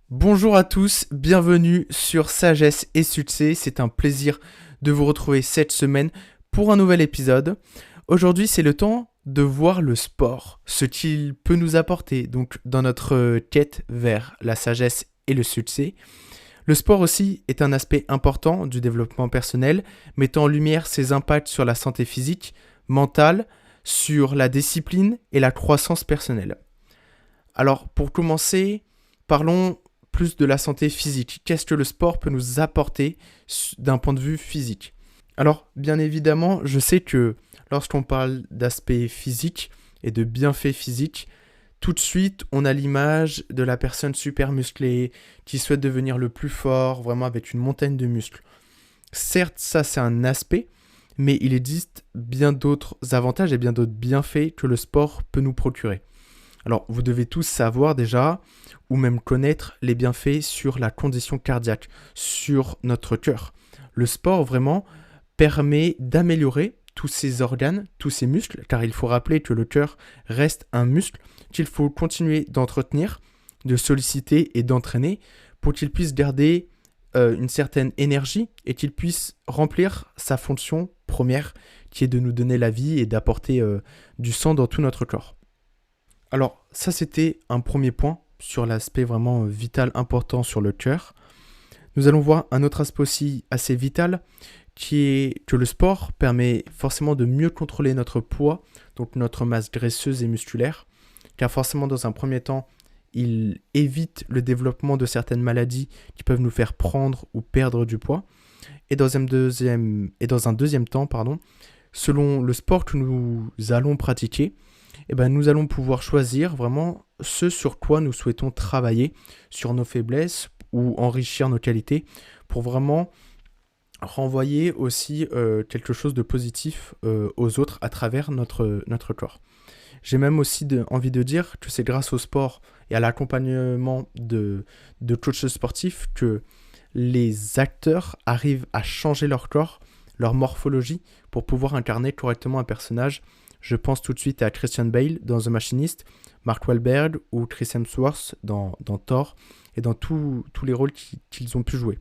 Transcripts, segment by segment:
Bonjour à tous, bienvenue sur Sagesse et Succès. C'est un plaisir de vous retrouver cette semaine pour un nouvel épisode. Aujourd'hui, c'est le temps de voir le sport, ce qu'il peut nous apporter donc dans notre quête vers la sagesse et le succès. Le sport aussi est un aspect important du développement personnel, mettant en lumière ses impacts sur la santé physique, mentale, sur la discipline et la croissance personnelle. Alors, pour commencer, parlons plus de la santé physique. Qu'est-ce que le sport peut nous apporter d'un point de vue physique? Alors, bien évidemment, je sais que lorsqu'on parle d'aspect physique et de bienfaits physiques, tout de suite, on a l'image de la personne super musclée qui souhaite devenir le plus fort, vraiment avec une montagne de muscles. Certes, ça c'est un aspect, mais il existe bien d'autres avantages et bien d'autres bienfaits que le sport peut nous procurer. Alors, vous devez tous savoir déjà, ou même connaître les bienfaits sur la condition cardiaque, sur notre cœur. Le sport, vraiment, permet d'améliorer tous ces organes, tous ces muscles, car il faut rappeler que le cœur reste un muscle qu'il faut continuer d'entretenir, de solliciter et d'entraîner pour qu'il puisse garder une certaine énergie et qu'il puisse remplir sa fonction première, qui est de nous donner la vie et d'apporter du sang dans tout notre corps. Alors, ça, c'était un premier point sur l'aspect vraiment vital important sur le cœur. Nous allons voir un autre aspect aussi assez vital, qui est que le sport permet forcément de mieux contrôler notre poids, donc notre masse graisseuse et musculaire, car forcément, dans un premier temps, il évite le développement de certaines maladies qui peuvent nous faire prendre ou perdre du poids. Et dans un deuxième temps, selon le sport que nous allons pratiquer, nous allons pouvoir choisir vraiment ce sur quoi nous souhaitons travailler, sur nos faiblesses ou enrichir nos qualités, pour vraiment renvoyer aussi quelque chose de positif aux autres à travers notre corps. J'ai même aussi envie de dire que c'est grâce au sport et à l'accompagnement de coachs sportifs que les acteurs arrivent à changer leur corps, leur morphologie, pour pouvoir incarner correctement un personnage. Je pense tout de suite à Christian Bale dans The Machinist, Mark Wahlberg ou Chris Hemsworth dans Thor et dans tous les rôles qu'ils ont pu jouer.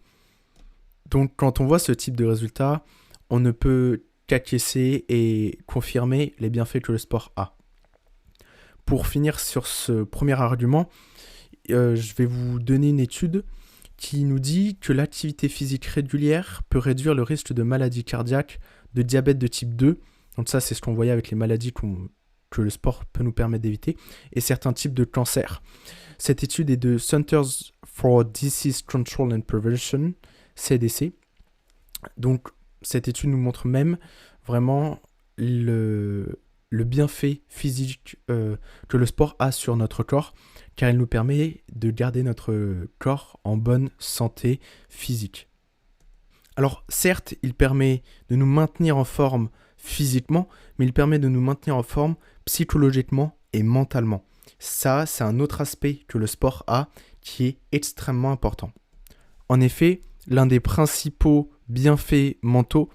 Donc quand on voit ce type de résultat, on ne peut qu'acquiescer et confirmer les bienfaits que le sport a. Pour finir sur ce premier argument, je vais vous donner une étude qui nous dit que l'activité physique régulière peut réduire le risque de maladies cardiaques, de diabète de type 2. Donc ça, c'est ce qu'on voyait avec les maladies que le sport peut nous permettre d'éviter, et certains types de cancers. Cette étude est de Centers for Disease Control and Prevention, CDC. Donc cette étude nous montre même vraiment le bienfait physique que le sport a sur notre corps, car il nous permet de garder notre corps en bonne santé physique. Alors certes, il permet de nous maintenir en forme physiquement, mais il permet de nous maintenir en forme psychologiquement et mentalement. Ça, c'est un autre aspect que le sport a qui est extrêmement important. En effet, l'un des principaux bienfaits mentaux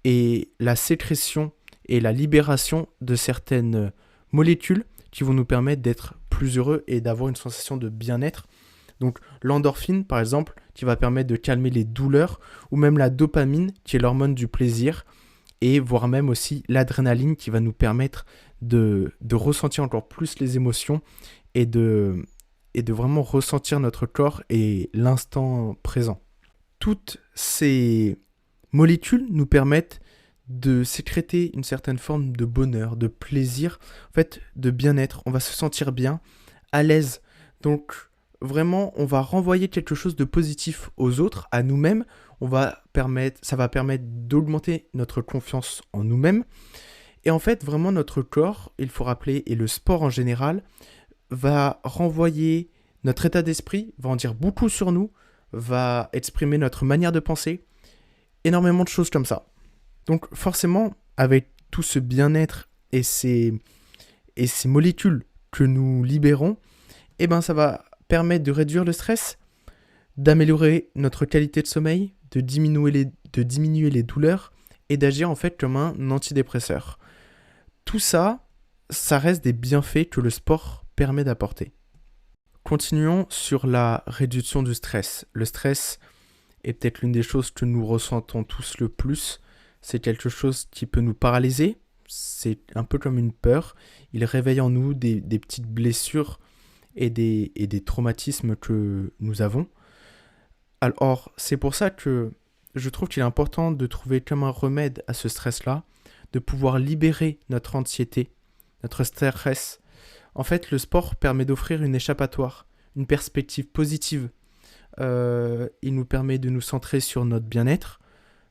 est la sécrétion et la libération de certaines molécules qui vont nous permettre d'être plus heureux et d'avoir une sensation de bien-être. Donc l'endorphine, par exemple, qui va permettre de calmer les douleurs, ou même la dopamine, qui est l'hormone du plaisir, et voire même aussi l'adrénaline qui va nous permettre de ressentir encore plus les émotions et de vraiment ressentir notre corps et l'instant présent. Toutes ces molécules nous permettent de sécréter une certaine forme de bonheur, de plaisir, en fait, de bien-être. On va se sentir bien, à l'aise. Donc, vraiment, on va renvoyer quelque chose de positif aux autres, à nous-mêmes. Ça va permettre d'augmenter notre confiance en nous-mêmes. Et en fait, vraiment, notre corps, il faut rappeler, et le sport en général, va renvoyer notre état d'esprit, va en dire beaucoup sur nous, va exprimer notre manière de penser, énormément de choses comme ça. Donc forcément, avec tout ce bien-être et ces molécules que nous libérons, ça va permettre de réduire le stress, d'améliorer notre qualité de sommeil, de diminuer les douleurs et d'agir en fait comme un antidépresseur. Tout ça, ça reste des bienfaits que le sport permet d'apporter. Continuons sur la réduction du stress. Le stress est peut-être l'une des choses que nous ressentons tous le plus. C'est quelque chose qui peut nous paralyser. C'est un peu comme une peur. Il réveille en nous des petites blessures et des traumatismes que nous avons. Alors, c'est pour ça que je trouve qu'il est important de trouver comme un remède à ce stress-là, de pouvoir libérer notre anxiété, notre stress. En fait, le sport permet d'offrir une échappatoire, une perspective positive. Il nous permet de nous centrer sur notre bien-être,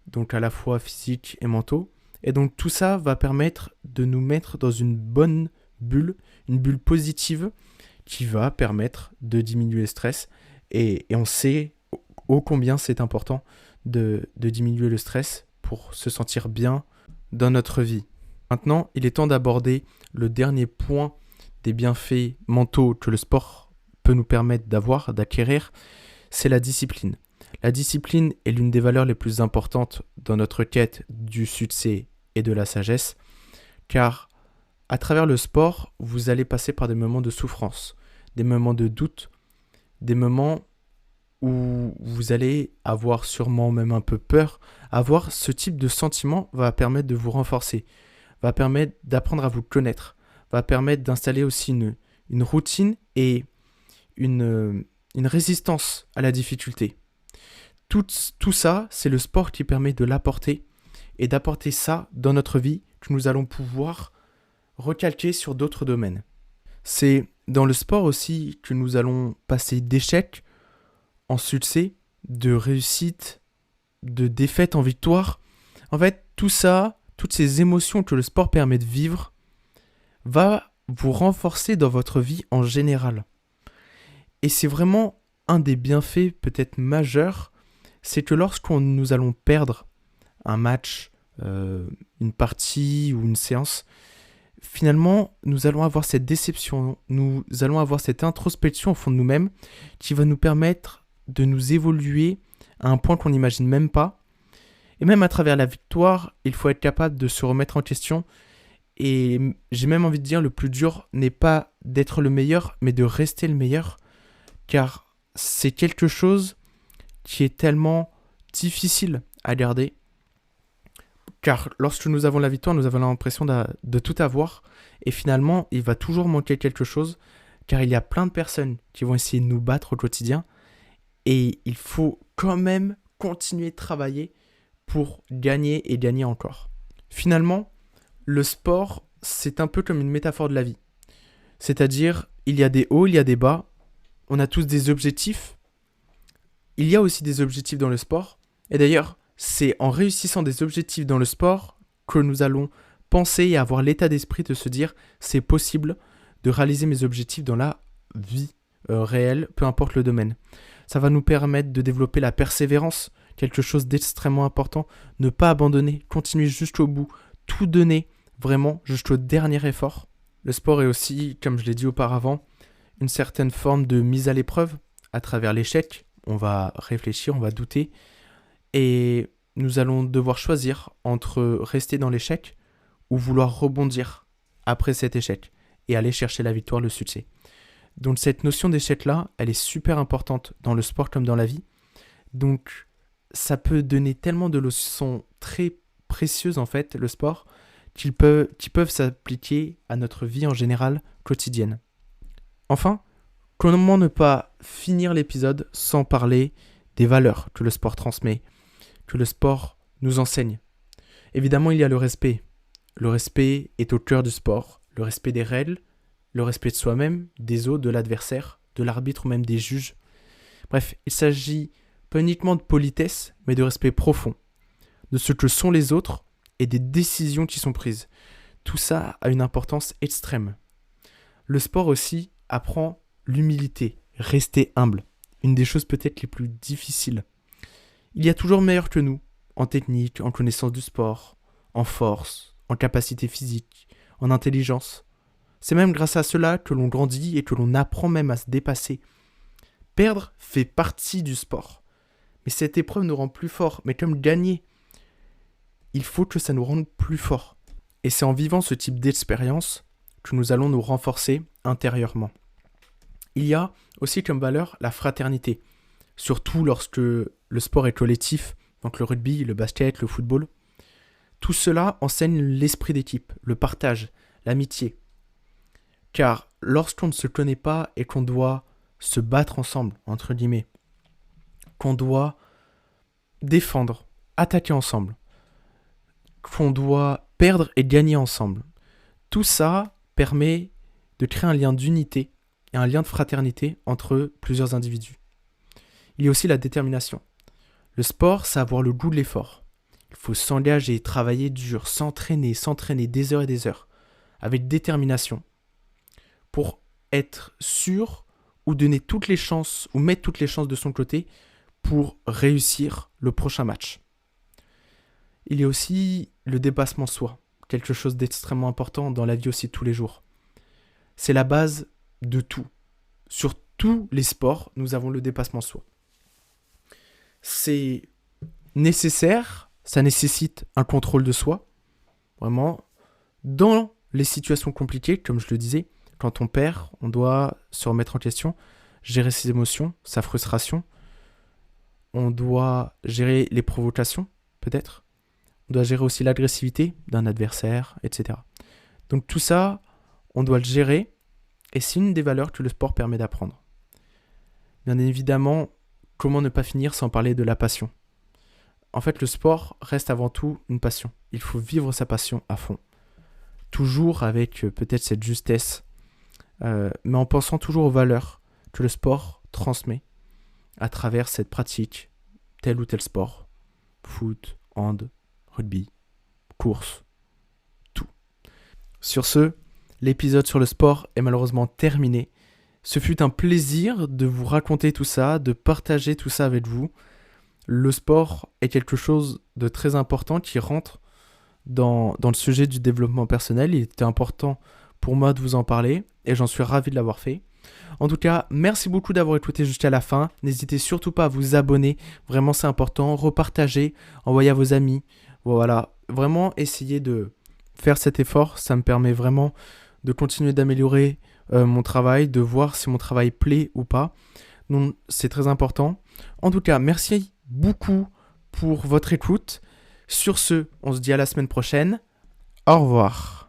donc à la fois physique et mentaux. Et donc tout ça va permettre de nous mettre dans une bonne bulle, une bulle positive qui va permettre de diminuer le stress. Et on sait ô combien c'est important de diminuer le stress pour se sentir bien dans notre vie. Maintenant, il est temps d'aborder le dernier point des bienfaits mentaux que le sport peut nous permettre d'acquérir, c'est la discipline. La discipline est l'une des valeurs les plus importantes dans notre quête du succès et de la sagesse, car à travers le sport, vous allez passer par des moments de souffrance, des moments de doute, des moments où vous allez avoir sûrement même un peu peur. Avoir ce type de sentiment va permettre de vous renforcer, va permettre d'apprendre à vous connaître, va permettre d'installer aussi une routine et une résistance à la difficulté. Tout ça, c'est le sport qui permet de l'apporter et d'apporter ça dans notre vie que nous allons pouvoir recalquer sur d'autres domaines. C'est dans le sport aussi que nous allons passer d'échecs en succès, de réussite, de défaite en victoire. En fait, tout ça, toutes ces émotions que le sport permet de vivre, va vous renforcer dans votre vie en général. Et c'est vraiment un des bienfaits peut-être majeurs, c'est que nous allons perdre un match, une partie ou une séance, finalement, nous allons avoir cette déception, nous allons avoir cette introspection au fond de nous-mêmes qui va nous permettre de nous évoluer à un point qu'on n'imagine même pas. Et même à travers la victoire, il faut être capable de se remettre en question. Et j'ai même envie de dire, le plus dur n'est pas d'être le meilleur, mais de rester le meilleur. Car c'est quelque chose qui est tellement difficile à garder. Car lorsque nous avons la victoire, nous avons l'impression de tout avoir. Et finalement, il va toujours manquer quelque chose. Car il y a plein de personnes qui vont essayer de nous battre au quotidien. Et il faut quand même continuer de travailler pour gagner et gagner encore. Finalement, le sport, c'est un peu comme une métaphore de la vie. C'est-à-dire, il y a des hauts, il y a des bas. On a tous des objectifs. Il y a aussi des objectifs dans le sport. Et d'ailleurs, c'est en réussissant des objectifs dans le sport que nous allons penser et avoir l'état d'esprit de se dire c'est possible de réaliser mes objectifs dans la vie réelle, peu importe le domaine. Ça va nous permettre de développer la persévérance, quelque chose d'extrêmement important. Ne pas abandonner, continuer jusqu'au bout, tout donner, vraiment jusqu'au dernier effort. Le sport est aussi, comme je l'ai dit auparavant, une certaine forme de mise à l'épreuve à travers l'échec. On va réfléchir, on va douter et nous allons devoir choisir entre rester dans l'échec ou vouloir rebondir après cet échec et aller chercher la victoire, le succès. Donc cette notion d'échec-là, elle est super importante dans le sport comme dans la vie. Donc ça peut donner tellement de leçons très précieuses en fait, le sport, qui peuvent s'appliquer à notre vie en général quotidienne. Enfin, comment ne pas finir l'épisode sans parler des valeurs que le sport transmet, que le sport nous enseigne. Évidemment, il y a le respect. Le respect est au cœur du sport. Le respect des règles, le respect de soi-même, des autres, de l'adversaire, de l'arbitre ou même des juges. Bref, il s'agit pas uniquement de politesse, mais de respect profond, de ce que sont les autres et des décisions qui sont prises. Tout ça a une importance extrême. Le sport aussi apprend l'humilité, rester humble, une des choses peut-être les plus difficiles. Il y a toujours meilleur que nous, en technique, en connaissance du sport, en force, en capacité physique, en intelligence. C'est même grâce à cela que l'on grandit et que l'on apprend même à se dépasser. Perdre fait partie du sport. Mais cette épreuve nous rend plus forts. Mais comme gagner, il faut que ça nous rende plus forts. Et c'est en vivant ce type d'expérience que nous allons nous renforcer intérieurement. Il y a Aussi comme valeur, la fraternité. Surtout lorsque le sport est collectif, donc le rugby, le basket, le football. Tout cela enseigne l'esprit d'équipe, le partage, l'amitié. Car lorsqu'on ne se connaît pas et qu'on doit se battre ensemble, entre guillemets, qu'on doit défendre, attaquer ensemble, qu'on doit perdre et gagner ensemble, tout ça permet de créer un lien d'unité et un lien de fraternité entre plusieurs individus. Il y a aussi la détermination. Le sport, c'est avoir le goût de l'effort. Il faut s'engager, travailler dur, s'entraîner des heures et des heures, avec détermination, pour être sûr ou donner toutes les chances, ou mettre toutes les chances de son côté pour réussir le prochain match. Il y a aussi le dépassement de soi, quelque chose d'extrêmement important dans la vie aussi de tous les jours. C'est la base de tout. Sur tous les sports, nous avons le dépassement de soi. C'est nécessaire, ça nécessite un contrôle de soi. Vraiment, dans les situations compliquées, comme je le disais, quand on perd, on doit se remettre en question, gérer ses émotions, sa frustration. On doit gérer les provocations, peut-être. On doit gérer aussi l'agressivité d'un adversaire, etc. Donc tout ça, on doit le gérer, et c'est une des valeurs que le sport permet d'apprendre. Bien évidemment, comment ne pas finir sans parler de la passion ? En fait, le sport reste avant tout une passion. Il faut vivre sa passion à fond. Toujours avec peut-être cette justesse, mais en pensant toujours aux valeurs que le sport transmet à travers cette pratique, tel ou tel sport, foot, hand, rugby, course, tout. Sur ce, l'épisode sur le sport est malheureusement terminé. Ce fut un plaisir de vous raconter tout ça, de partager tout ça avec vous. Le sport est quelque chose de très important qui rentre dans le sujet du développement personnel. Il était important pour moi de vous en parler et j'en suis ravi de l'avoir fait. En tout cas, merci beaucoup d'avoir écouté jusqu'à la fin. N'hésitez surtout pas à vous abonner. Vraiment, c'est important. Repartagez, envoyez à vos amis. Voilà, vraiment essayez de faire cet effort. Ça me permet vraiment de continuer d'améliorer mon travail, de voir si mon travail plaît ou pas. Donc, c'est très important. En tout cas, merci beaucoup pour votre écoute. Sur ce, on se dit à la semaine prochaine. Au revoir.